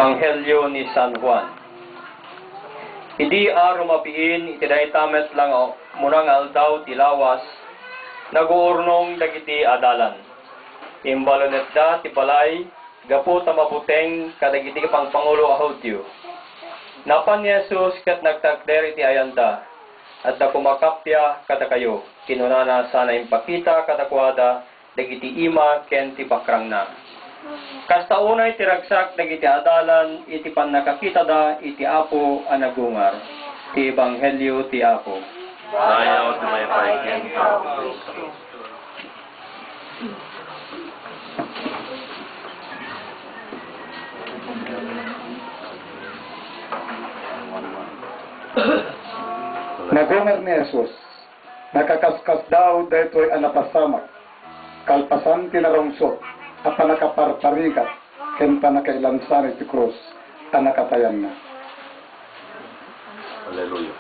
Ebanghelyo ni San Juan. Idi rumapiin iti daytamet lang munang aldaw ti lawas, naguurnong dagiti adalan. Imbalonet da ti balay, gapu tamabuteng kadagiti pangpangulo a Hudyo. Napan ni Jesus ket nagtakder iti ayanda, at da kumakapya kada kayo, kinunana sana impakita kadakwada, dagiti ima ken ti bakrang na. Kasta unay tiragsak dagiti adalan iti pannakakita da iti Apo a nagungar. Ti Ebanghelyo ti Apo. Ayaw tumaypay ken Tao. Nagungar ni Jesus, nakakaskas daw daytoy anapasamak, kalpasan tinarungsot, at panakaparparigat, ken panakailansan iti krus, tanakatayan na. Hallelujah.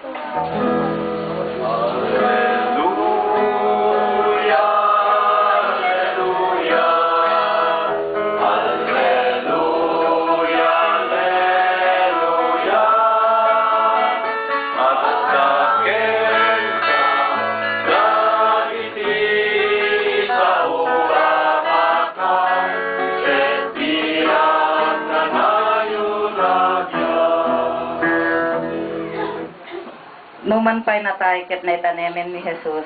Numan pa'y natay ket naitanemen ni Jesus,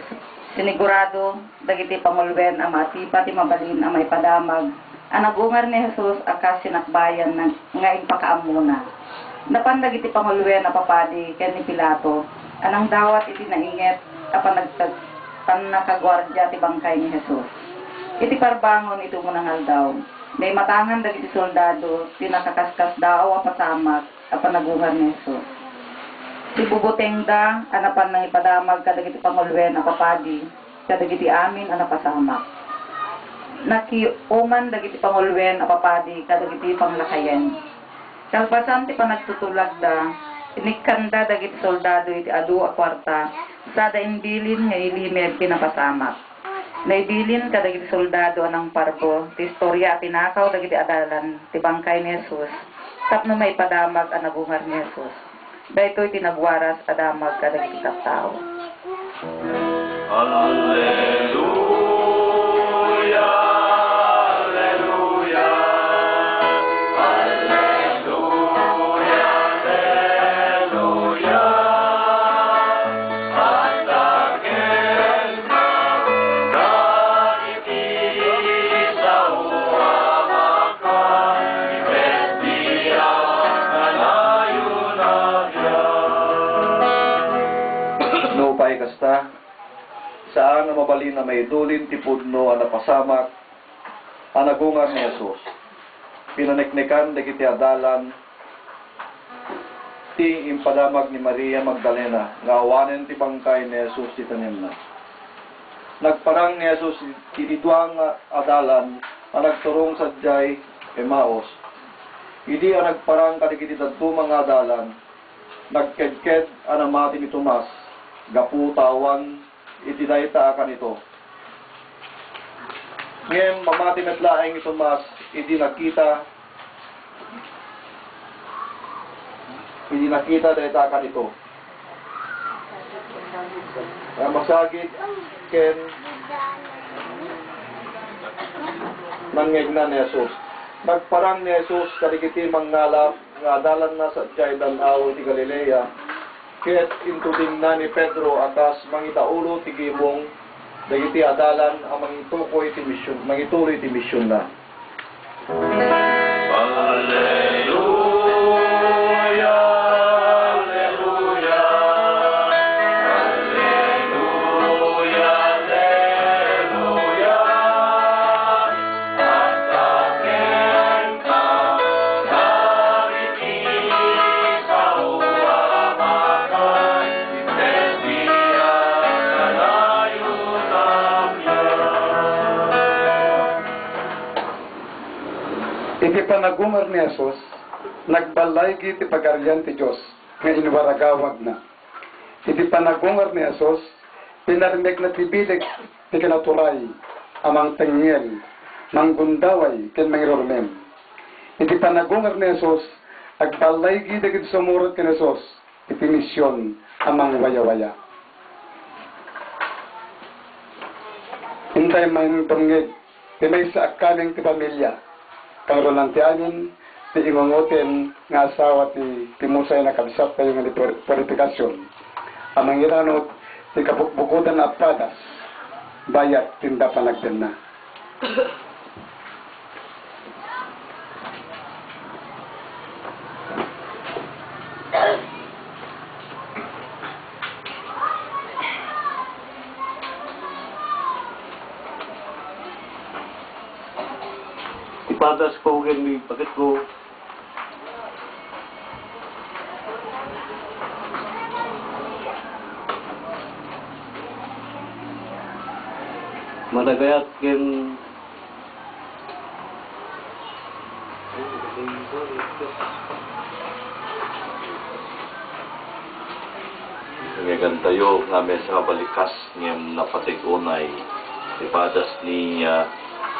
sinigurado dagiti pangulwen ang matipa ti mabalin ang may padamag. Ang nagungar ni Jesus akas sinakbayan nga impakaamuna. Napan dagiti pangulwen na papadi ken ni Pilato, anang dawat iti nainget apan nakagwardya ti bangkay ni Jesus. Iti parbangon ito munang aldaw. May matangan dagiti soldado, tinakakaskas daw apasamak apan nagungar ni Jesus. Si bubuteng da, anapan ng ipadamag kadagiti pangulwen na papadi, kadagiti amin anapasamak. Nakiuman dagiti pangulwen na papadi, kadagiti panglakayen. Kalpasan ti panagtutulag da, inikanda dagiti soldado iti adu a kwarta, sada imbilin nga ilimir pinapasamak. Naibilin kadagiti soldado anang parbo, ti istorya pinakaw dagiti adalan, ti bangkay ni Jesus, tapno may padamag ang nagungar ni Jesus. Dahito'y tinagwaras adamag kadagiti tao. Hallelujah, hallelujah, hallelujah, hallelujah. Ataken na dagiti sa uwamakan, ibestiyan kanayon Nupay kasta, saan na mabalin na may dulin ti pudno ang napasamak, ang nagungar ni Jesus. Pinaniknikan dagiti adalan, ti impadamag ni Maria Magdalena, nga awanen ti bangkay ni Jesus ti tanim na. Nagparang ni Jesus iti duang adalan, ang nagturong sa Jai Emmaus. Idi ang nagparang kadagiti dadto mga adalan, nagkedked ang amati ni Tomas, gapu tawan iti dayta akan ito. Ngayon mamati metlaeng ito mas hindi nakita dayta akan ito. Kaya masagid ken nangegna ni Jesus. Nagparang ni Jesus kadagiti mangngalap nga adalan na sa Jaidan aw ti Galilea. Ket intuding na ni Pedro akas mangitaulo ti gibong dagiti adalan ang mangitukoy ti misyon, mangituloy ti misyon na. Hallelujah, hallelujah, hallelujah, hallelujah. Ataken ka dagiti sa uwamakan, ibestiyan kanayon Iti panagungar ni Jesus, nagbalay ti pagaryan ti Diyos, nga inwaragawag na. Iti panagungar ni Jesus, pinarinig na tibilig ti kinaturay, amang tengel, manggundaway, ken mangirormem. Iti panagungar ni Jesus, agbalay gidagid sumurot ken Hesus iti misyon amang waya-waya. Hintay man tumngeg ti may sa akaling ti pamilya kang ronan ti amin ti ingungoten nga asawa ti Musay na kabsat tayo nga purifikasyon amang iranot ti kabukbukutan na padas bayat tinda panagden na. Ipadas ko rin may pagkat ko. Managayat kin ngayon tayo nga may sa balikas ngayong napatigunay ipadas ni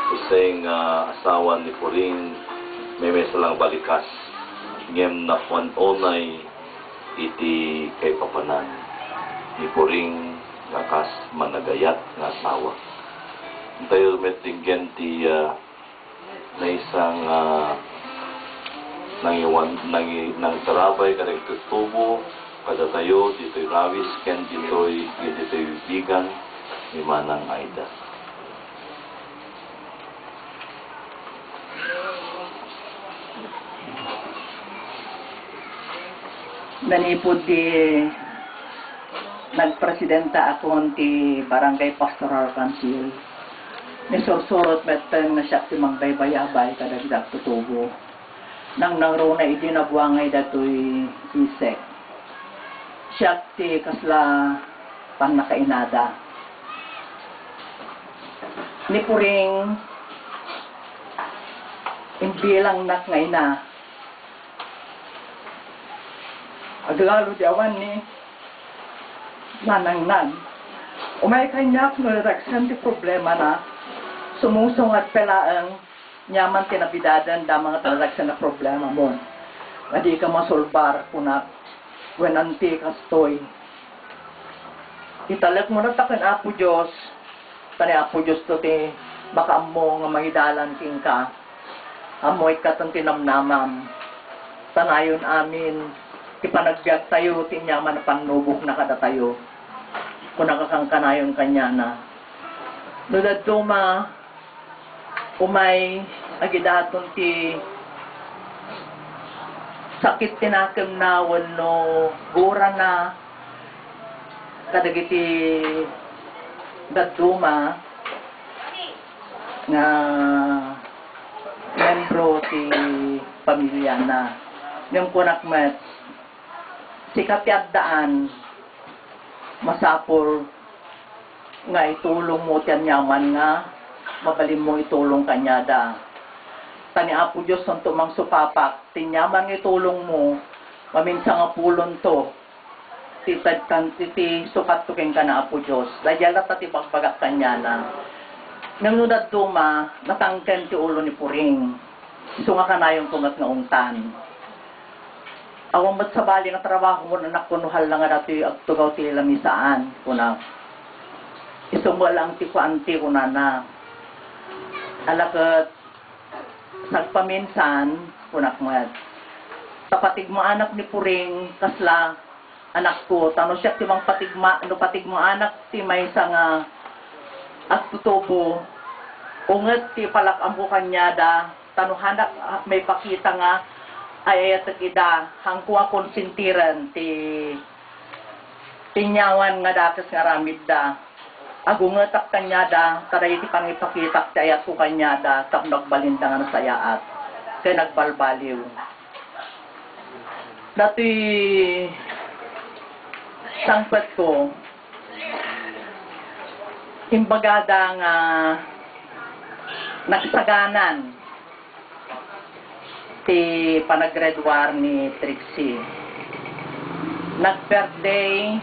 isang asawa ni Puring may salang balikas ngayong napanonay iti kay papanan ni Puring ngakas managayat nga asawa. Tayo metinggen ti na isang nang tarabay kadang tutubo kada tayo dito'y rawis ken dito'y bigan ni Manang Aida. Nanipod di nagpresidenta ako ti Barangay Pastoral Council. Nisursurot betten na siya ti mangbaybayabay kadagdag tutubo. Nang nangruna iti nabuangay dato'y isek. Siya ti kasla pang nakainada. Ni Puring imbilang nak nga ina. Agalo di awan ni manangnan. Umay kanyak no reaksyon ti problema na sumusong at pelaang nyaman tinabidadan da mga transaksyon na problema mo. Adi ka masolbar punak when anti kastoy. Italak mo na takin Apo Diyos. Tani Apo Diyos to ti baka mo nga magidalan king ka. Amoy katang tinamnamam. Tanayon amin ipanagbiag tayo tinyaman na panubok na kada tayo. Kung nakakangkanayon kanya na. Nulad duma umay agidaton ti sakit tinakam na wano gura na kadagiti daduma nga membro ti pamilya na yung kunakmet sikat ti addaan masapor nga itulong mo tiyan yaman nga mabalim mo itulong kanya da. Tani Apo Diyos santo mang supapak, tinyaman ng itulong mo, maminsan nga pulon to, titad kan titi sukat to ken kana Apo Diyos. Dayala ta ti bagbagak kanya na. Nang nunad duma, natangken ti ulo ni Puring. Isu nga kanayong tungat nga ungtan. Awang mat sa bali nga trabaho mo na nakunuhal lang nga dati agtugaw ti lamisaan. Kuna, isu mo lang ti kuanti kuna na. Alakat, nagpaminsan, punakmat. Tapatig mo anak ni Puring, kasla, anak ko, tano siya ti mang patigma, ano patig mo anak ti may nga at tutubo, unget ti palakam ko kanya da, tano hanak may pakita nga, ay ayat ida, hangkuha konsintiran ti tinyawan nga dakas nga ramid da. Agungetak kanyada, karay ti pangipakitak ti ayat ko kanyada, tap nagbalindangan sa yaat, kaya nagbalbaliw. Dati, sangpet ko, imbagada nga nagsaganan ti panagredwar ni Trixie. Nag-birthday,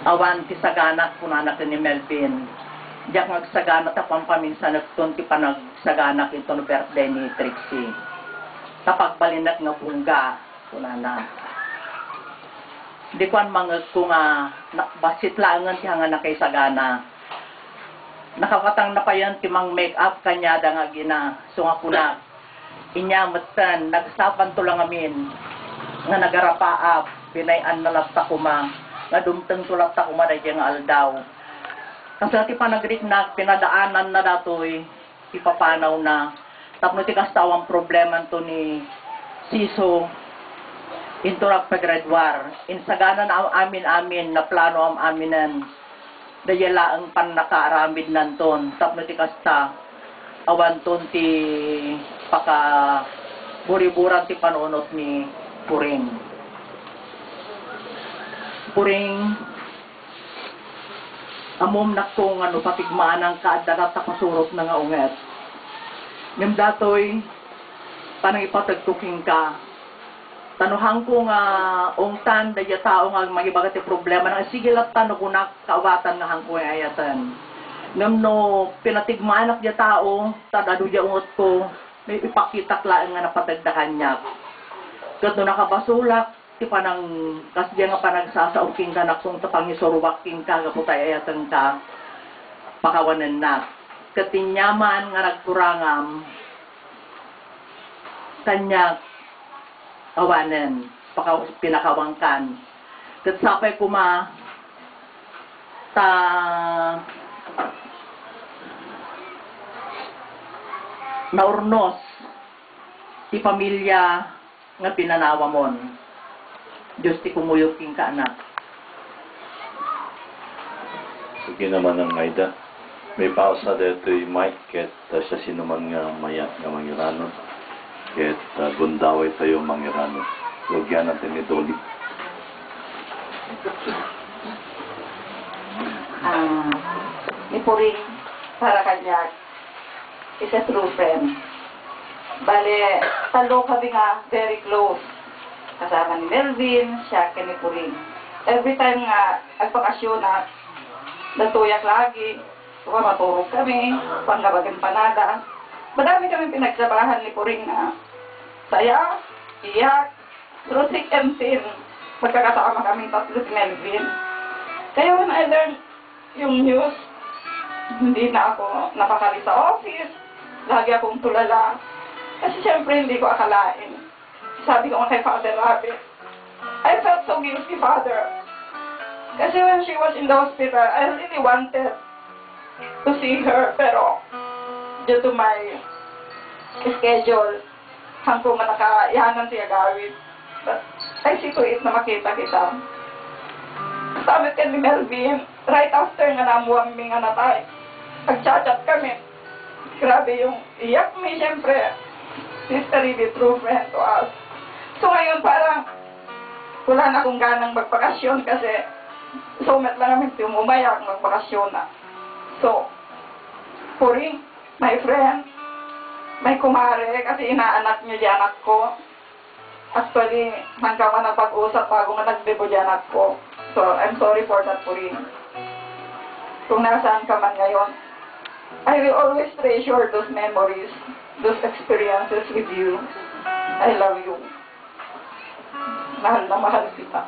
awan ti saganak kunanak ni Melvin. Diyak nagsaganak ta pampaminsan nagtun ti panagsaganak ito no birthday ni Trixie. tapagbalinat nga bungga kunana. Di ko ang mga ko nga basit laangan siya nga nakaisagana. Nakapatang na pa yan timang make-up kanya da nga gina. So nga kuna inyamatan, nagsapan to lang amin nga nagarapaap, binayan na lapta kuma, nga dumteng to lapta kuma da nga aldaw. Kasi ti panagrik na pinadaanan na datoy, ipapanaw na. Tapno ti kastawang problema to ni Siso, into nagpagradwar. Insagana na amin na plano am aminan. Dayala ang panakaaramid nanton. Tapno ti kasta, awan ton ti paka buriburan ti panunot ni Puring. Puring, amom na kong patigmaan ang kaadarat na pasurot na nga unget. Ngam datoy, panang ipatagtuking ka. Tanuhang ko nga ungtan daya tao nga magibagat ti problema nang sige lat tano kunak kaawatan nga hangko ayatan. Ngam no pinatigmanak dya tao tadado dya ungot ko may ipakitak laeng nga napatagdakan niya. Kat no nakabasulak ti panang kasya nga panagsasaoking ka naksong tapangisorubaking ka kaputay ayatan ka pakawanan na. Katinyaman nga nagkurangam kanya awanan, pinakawangkan. Katsapay kuma ta naurnos ti pamilya nga pinanawa mon. Diyos ti kumuyok king kaanak. Sige naman ang Aida. May pausa dito yung Mike ket siya sinuman nga maya nga mangiranon. Ket gundaway tayo mangiranon. Lugyan natin ni Dolly. Ni Puring para kanya is a true friend. Bale, talo kami nga very close. Kasama ni Melvin, siya ni Puring. Every time nga agpakasyon na natuyak lagi, maturog kami, panggabag empanada. Madami kami pinagsabahan ni Puring na saya, iyak, through thick and thin. Magkakasama kami tatlo si Melvin. Kaya when I learned yung news, hindi na ako napakali sa office. Lagi akong tulala. Kasi syempre hindi ko akalain. Sabi ko nga kay Father Rabbit, I felt so guilty, Father. Kasi when she was in the hospital, I really wanted to see her. Pero due to my schedule, hanggang manakayanan siya gawin. But I see to it na makita kita. Sabi ka ni Melvin, right after nga namuwang mi nga natay, pag-chat kami. Grabe yung iyak mi, siyempre. Sister really true friend to us. So ngayon parang wala na akong ganang magpakasyon kasi sumet lang namin tumumayak magpakasyon na. So, Puring, my friend, may kumare kasi inaanak niyo di anak ko. Actually, hanggang man nagpag-usap bago nga nagdebo di anak ko. So, I'm sorry for that, Puring. Kung nasaan ka man ngayon, I will always treasure those memories, those experiences with you. I love you. Mahal na mahal kita.